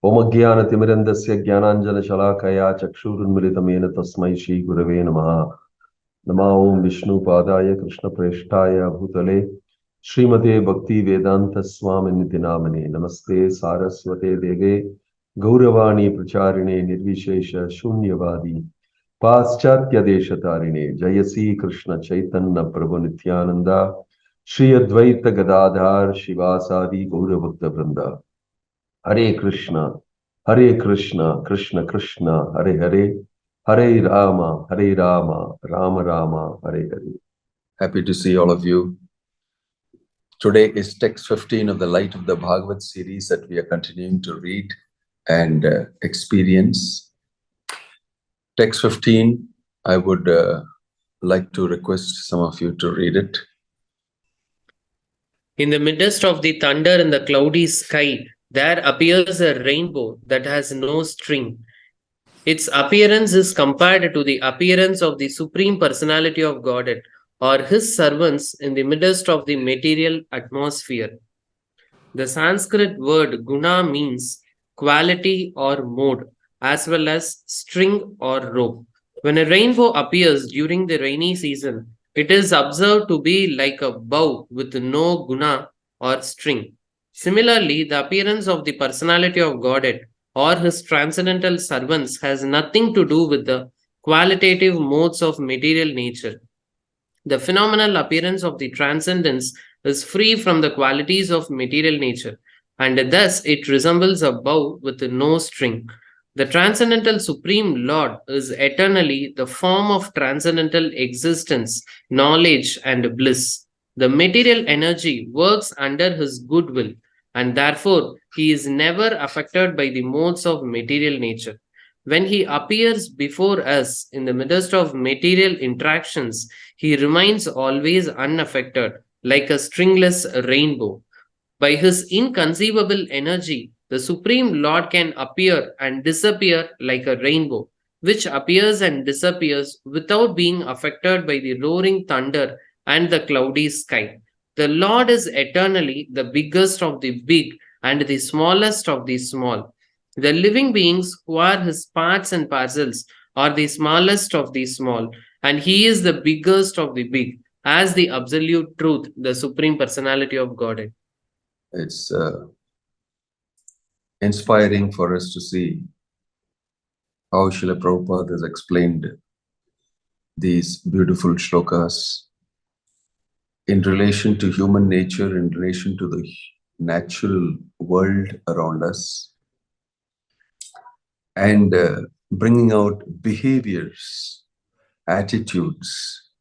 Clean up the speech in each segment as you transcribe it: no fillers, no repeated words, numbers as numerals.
ओमज्ञानतिमिरन्दस्य ज्ञानाञ्जनशलाकया चक्षुरुन्मिलितं येन तस्मै श्रीगुरवे नमः। नमः ओं विष्णुपादाय कृष्णप्रेष्ठाय भूतले श्रीमते भक्ति वेदांत स्वामिनिति नामने। नमस्ते सारस्वते देवे गौरवाणी प्रचारिणे निर्विशेष शून्यवादी पाश्चात्य देशतारिणे। जय श्री कृष्ण चैतन्य प्रभु नित्यानंद श्री अद्वैत गदाधार शिवासादि गौरभक्त वृंदा। हरे कृष्ण कृष्ण कृष्ण हरे हरे, हरे Ram Ram Ram Hare Hare. Happy to see all of you. Today is text 15 of the Light of the Bhagavad series that we are continuing to read and experience. Text 15, I would like to request some of you to read it. In the midst of the thunder and the cloudy sky, there appears a rainbow that has no string. Its appearance is compared to the appearance of the Supreme Personality of Godhead or his servants in the midst of the material atmosphere. The Sanskrit word guna means quality or mode, as well as string or rope. When a rainbow appears during the rainy season, it is observed to be like a bow with no guna or string. Similarly, the appearance of the personality of Godhead or his transcendental servants has nothing to do with the qualitative modes of material nature. The phenomenal appearance of the transcendence is free from the qualities of material nature, and thus it resembles a bow with no string. The transcendental Supreme Lord is eternally the form of transcendental existence, knowledge, and bliss. The material energy works under his goodwill, and therefore he is never affected by the modes of material nature. When he appears before us in the midst of material interactions, he remains always unaffected, like a stringless rainbow. By his inconceivable energy, the Supreme Lord can appear and disappear like a rainbow, which appears and disappears without being affected by the roaring thunder and the cloudy sky. The Lord is eternally the biggest of the big and the smallest of the small. The living beings who are his parts and parcels are the smallest of the small, and he is the biggest of the big, as the absolute truth, the Supreme Personality of Godhead. It's inspiring for us to see how Srila Prabhupada has explained these beautiful shlokas in relation to human nature, in relation to the natural world around us, and bringing out behaviors, attitudes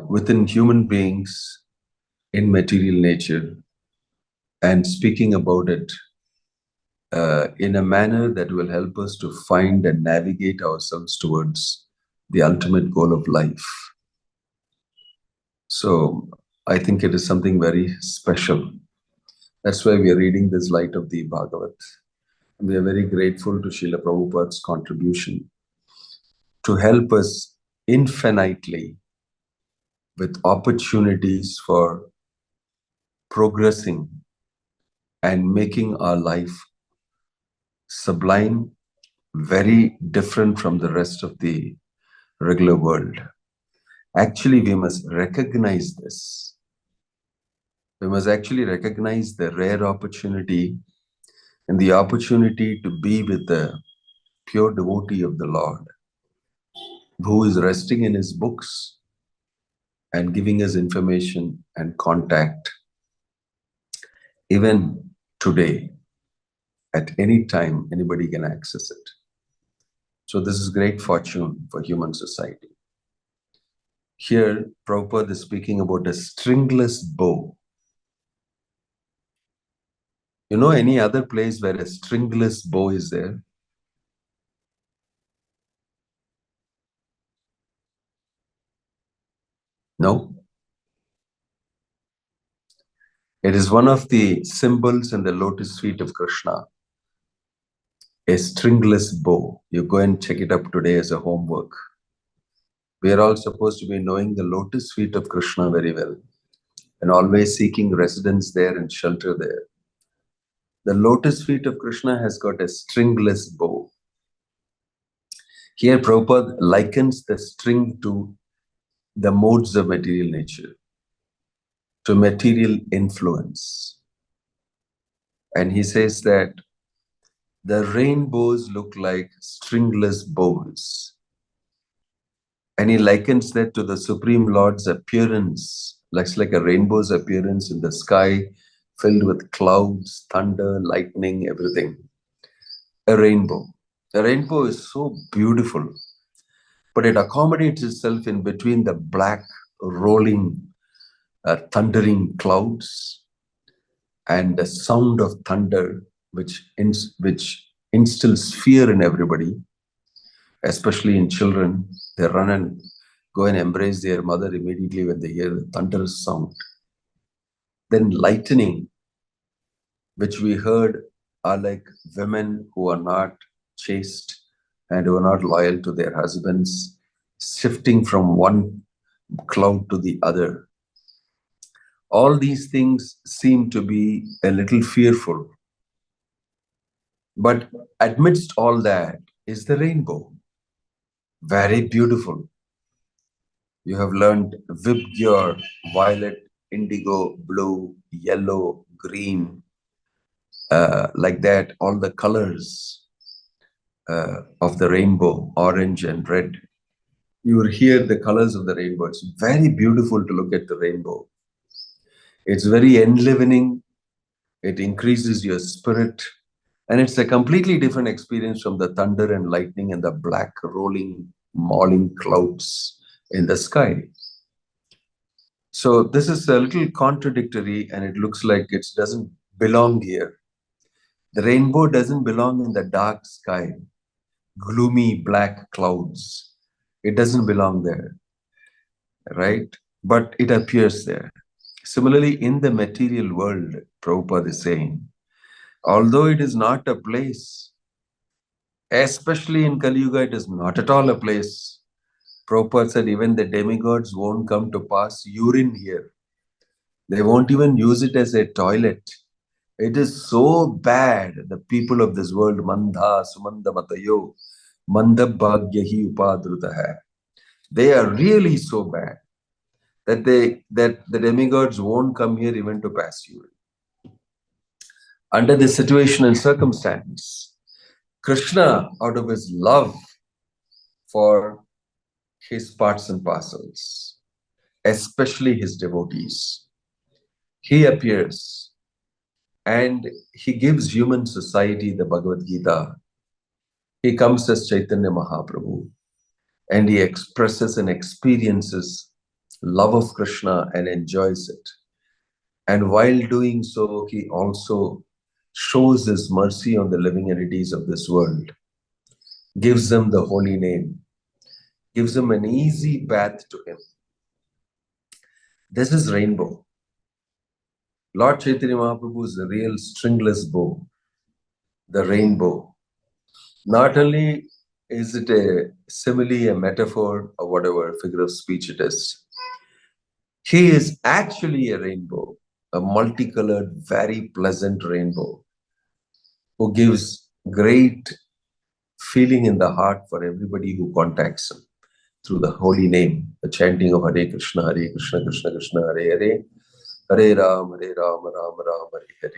within human beings in material nature, and speaking about it in a manner that will help us to find and navigate ourselves towards the ultimate goal of life. So I think it is something very special. That's why we are reading this Light of the Bhagavata. We are very grateful to Srila Prabhupada's contribution to help us infinitely with opportunities for progressing and making our life sublime, very different from the rest of the regular world. Actually, we must recognize this. We must actually recognize the rare opportunity and the opportunity to be with the pure devotee of the Lord, who is resting in his books and giving us information and contact. Even today, at any time, anybody can access it. So this is great fortune for human society. Here, Prabhupada is speaking about a stringless bow. You know any other place where a stringless bow is there? No. It is one of the symbols in the lotus feet of Krishna, a stringless bow. You go and check it up today as a homework. We are all supposed to be knowing the lotus feet of Krishna very well and always seeking residence there and shelter there. The lotus feet of Krishna has got a stringless bow. Here Prabhupada likens the string to the modes of material nature, to material influence. And he says that the rainbows look like stringless bows. And he likens that to the Supreme Lord's appearance, looks like a rainbow's appearance in the sky, filled with clouds, thunder, lightning, everything. A rainbow. The rainbow is so beautiful, but it accommodates itself in between the black, rolling, thundering clouds and the sound of thunder, which instills fear in everybody, especially in children. They run and go and embrace their mother immediately when they hear the thunderous sound. Then lightning, which we heard are like women who are not chaste and who are not loyal to their husbands, shifting from one cloud to the other. All these things seem to be a little fearful. But amidst all that is the rainbow. Very beautiful. You have learned vibgyor, violet, indigo, blue, yellow, green, like that, all the colors of the rainbow, orange and red. You will hear the colors of the rainbow. It's very beautiful to look at the rainbow. It's very enlivening. It increases your spirit. And it's a completely different experience from the thunder and lightning and the black rolling, mauling clouds in the sky. So this is a little contradictory, and it looks like it doesn't belong here. The rainbow doesn't belong in the dark sky, gloomy black clouds. It doesn't belong there, right? But it appears there. Similarly, in the material world, Prabhupada is saying, although it is not a place, especially in Kali Yuga, it is not at all a place. Prabhupada said even the demigods won't come to pass urine here. They won't even use it as a toilet. It is so bad. The people of this world, Mandha, Sumanda Matayo, Manda Bhagyahi Upadrutaha. They are really so bad that the demigods won't come here even to pass urine. Under this situation and circumstance, Krishna, out of his love for his parts and parcels, especially his devotees, he appears and he gives human society the Bhagavad Gita. He comes as Chaitanya Mahaprabhu and he expresses and experiences love of Krishna and enjoys it. And while doing so, he also shows his mercy on the living entities of this world, gives them the holy name, gives them an easy path to him. This is rainbow. Lord Chaitanya Mahaprabhu is the real stringless bow, the rainbow. Not only is it a simile, a metaphor, or whatever figure of speech it is, he is actually a rainbow, a multicolored, very pleasant rainbow, who gives great feeling in the heart for everybody who contacts him through the holy name, the chanting of Hare Krishna, Krishna Krishna, Hare Hare, Hare Ram, Ram Ram, Hare Hare.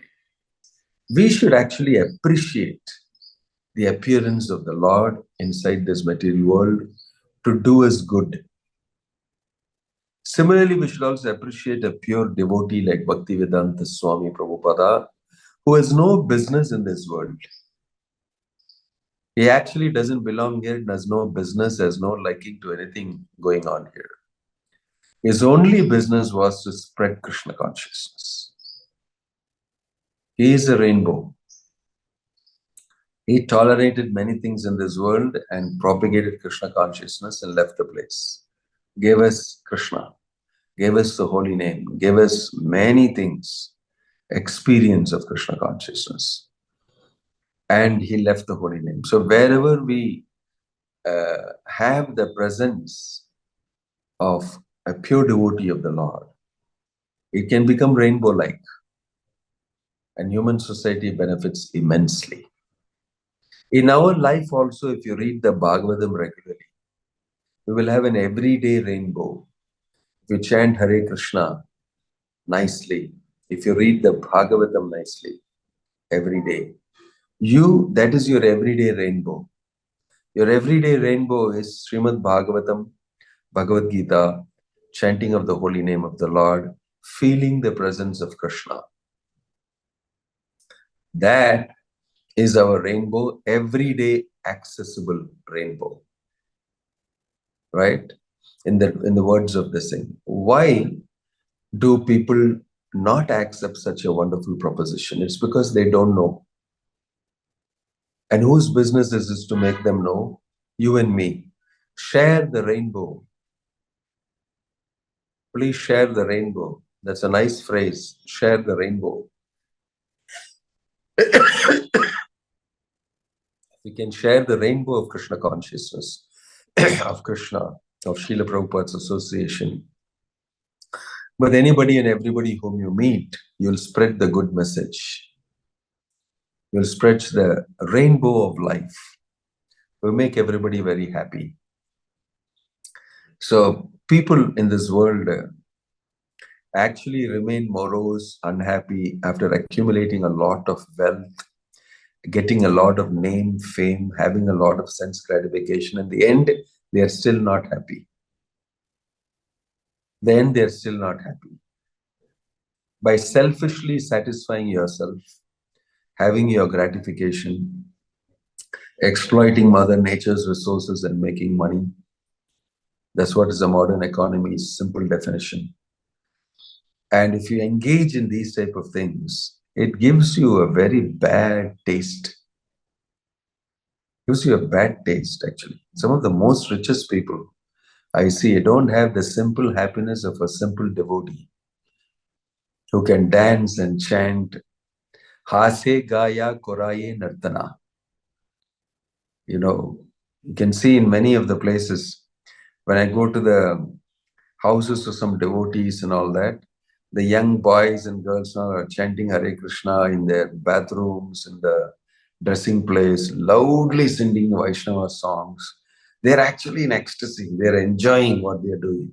We should actually appreciate the appearance of the Lord inside this material world to do us good. Similarly, we should also appreciate a pure devotee like Bhakti Vinodha Swami Prabhupada, who has no business in this world. He actually doesn't belong here, does no business, has no liking to anything going on here. His only business was to spread Krishna consciousness. He is a rainbow. He tolerated many things in this world and propagated Krishna consciousness and left the place. Gave us Krishna, gave us the holy name, gave us many things, experience of Krishna consciousness. And he left the holy name. So wherever we have the presence of a pure devotee of the Lord, it can become rainbow-like. and human society benefits immensely. In our life also, if you read the Bhagavatam regularly, we will have an everyday rainbow. If you chant Hare Krishna nicely, if you read the Bhagavatam nicely every day, that is your everyday rainbow. Your everyday rainbow is Srimad Bhagavatam, Bhagavad Gita, chanting of the holy name of the Lord, feeling the presence of Krishna. That is our rainbow, everyday accessible rainbow. Right? In the words of the saying. Why do people not accept such a wonderful proposition? It's because they don't know. And whose business is this to make them know? You and me. Share the rainbow. Please share the rainbow. That's a nice phrase. Share the rainbow. We can share the rainbow of Krishna consciousness, of Krishna, of Srila Prabhupada's association. But anybody and everybody whom you meet, you'll spread the good message. You'll spread the rainbow of life. Will make everybody very happy. So people in this world actually remain morose, unhappy after accumulating a lot of wealth, getting a lot of name, fame, having a lot of sense gratification. In the end, they are still not happy. Then they're still not happy. By selfishly satisfying yourself, having your gratification, exploiting Mother Nature's resources and making money, that's what is the modern economy's simple definition. And if you engage in these type of things, it gives you a very bad taste. It gives you a bad taste, actually. Some of the most richest people I see don't have the simple happiness of a simple devotee who can dance and chant Hase Gaya Koraye Nartana. You can see in many of the places, when I go to the houses of some devotees and all that, the young boys and girls now are chanting Hare Krishna in their bathrooms, in the dressing place, loudly singing Vaishnava songs. They're actually in ecstasy. They're enjoying what they're doing.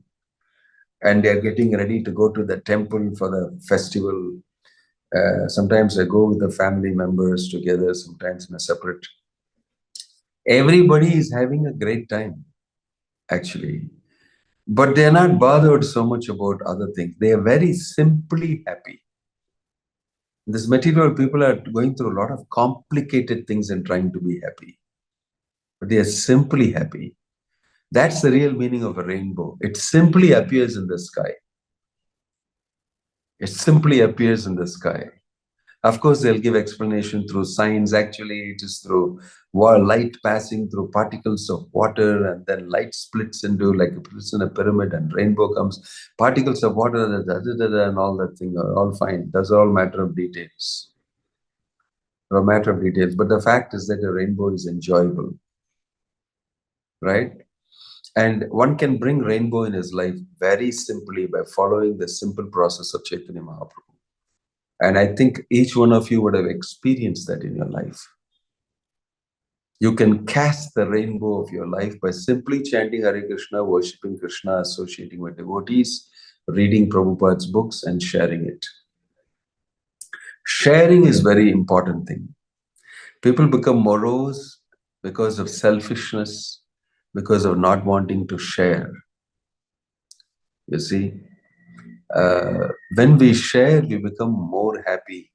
And they're getting ready to go to the temple for the festival. Sometimes I go with the family members together, sometimes in a separate. Everybody is having a great time, actually. But they're not bothered so much about other things. They are very simply happy. This material people are going through a lot of complicated things and trying to be happy. But they are simply happy. That's the real meaning of a rainbow. It simply appears in the sky. It simply appears in the sky. Of course, they'll give explanation through science. Actually, it is through light passing through particles of water, and then light splits into like it's in a pyramid, and rainbow comes. Particles of water, and all that thing are all fine. That's all matter of details. A matter of details. But the fact is that a rainbow is enjoyable, right? And one can bring rainbow in his life very simply by following the simple process of Chaitanya Mahaprabhu. And I think each one of you would have experienced that in your life. You can cast the rainbow of your life by simply chanting Hare Krishna, worshipping Krishna, associating with devotees, reading Prabhupada's books, and sharing it. Sharing is a very important thing. People become morose because of selfishness, because of not wanting to share. You see, when we share, we become more happy.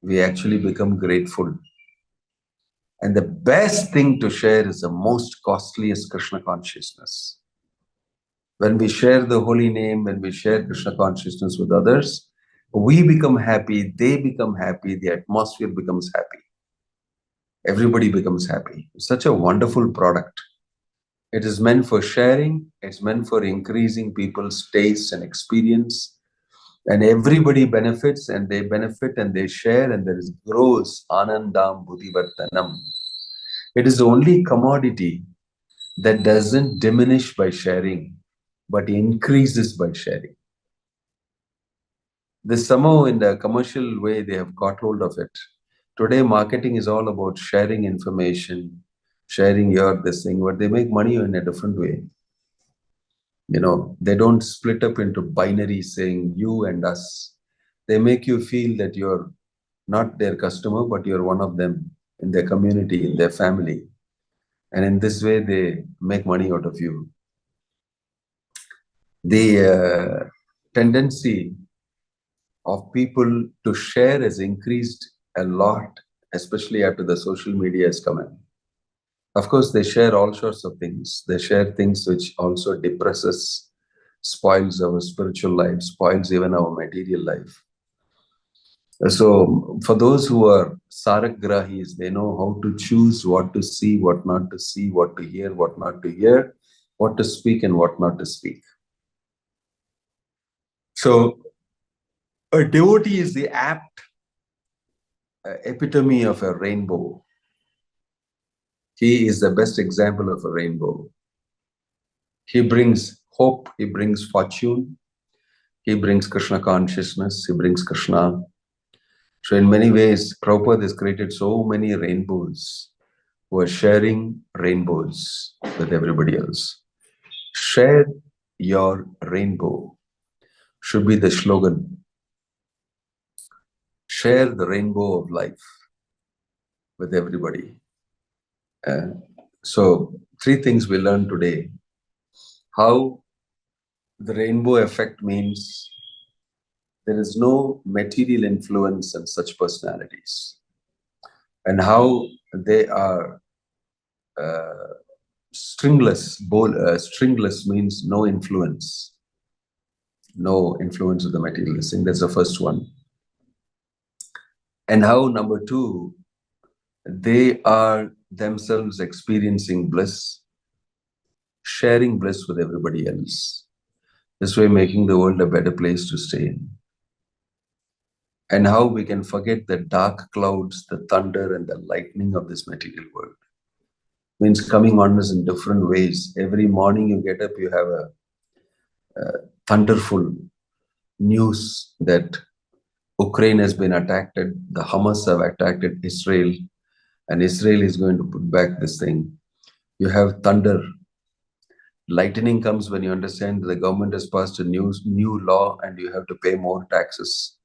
We actually become grateful. And the best thing to share is the most costliest Krishna consciousness. When we share the holy name, when we share Krishna consciousness with others, we become happy, they become happy, the atmosphere becomes happy. Everybody becomes happy. It's such a wonderful product. It is meant for sharing, it's meant for increasing people's taste and experience. And everybody benefits, and they benefit and they share, and there is grows anandam buddhivartanam. It is the only commodity that doesn't diminish by sharing, but increases by sharing. This somehow in the commercial way they have got hold of it. Today marketing is all about sharing information, sharing your this thing, but they make money in a different way. You know, they don't split up into binary saying you and us. They make you feel that you're not their customer, but you're one of them in their community, in their family. And in this way, they make money out of you. The tendency of people to share has increased a lot, especially after the social media has come in. Of course, they share all sorts of things. They share things which also depresses, spoils our spiritual life, spoils even our material life. So for those who are Saragrahis, they know how to choose what to see, what not to see, what to hear, what not to hear, what to speak and what not to speak. So a devotee is the apt epitome of a rainbow. He is the best example of a rainbow. He brings hope, he brings fortune, he brings Krishna consciousness, he brings Krishna. So in many ways, Prabhupada has created so many rainbows who are sharing rainbows with everybody else. Share your rainbow should be the slogan. Share the rainbow of life with everybody. So, three things we learned today. How the rainbow effect means there is no material influence in such personalities, and how they are stringless. Stringless means no influence of the materialist thing. That's the first one. And how, number two, they are themselves experiencing bliss, sharing bliss with everybody else. This way making the world a better place to stay in. And how we can forget the dark clouds, the thunder and the lightning of this material world. Means coming on us in different ways. Every morning you get up, you have a thunderful news that Ukraine has been attacked, the Hamas have attacked Israel, and Israel is going to put back this thing. You have thunder. Lightning comes when you understand the government has passed a new law and you have to pay more taxes.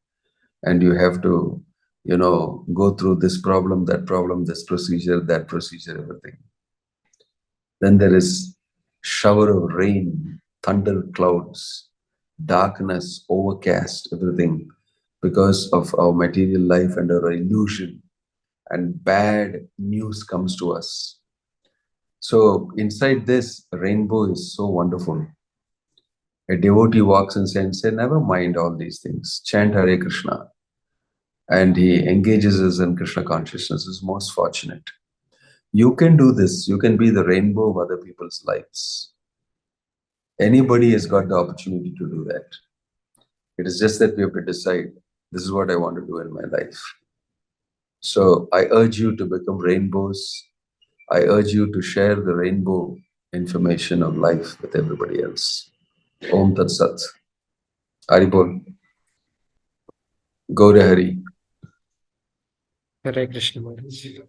And you have to, go through this problem, this procedure, that procedure, everything. Then there is shower of rain, thunder clouds, darkness, overcast, everything, because of our material life and our illusion, and bad news comes to us. So inside this, rainbow is so wonderful. A devotee walks and says, never mind all these things, chant Hare Krishna. And he engages us in Krishna consciousness, is most fortunate. You can do this. You can be the rainbow of other people's lives. Anybody has got the opportunity to do that. It is just that we have to decide, this is what I want to do in my life. So I urge you to become rainbows. I urge you to share the rainbow information of life with everybody else. Om Tat Sat. Haribol. Gaura Hari. Hare Krishna Maharaj.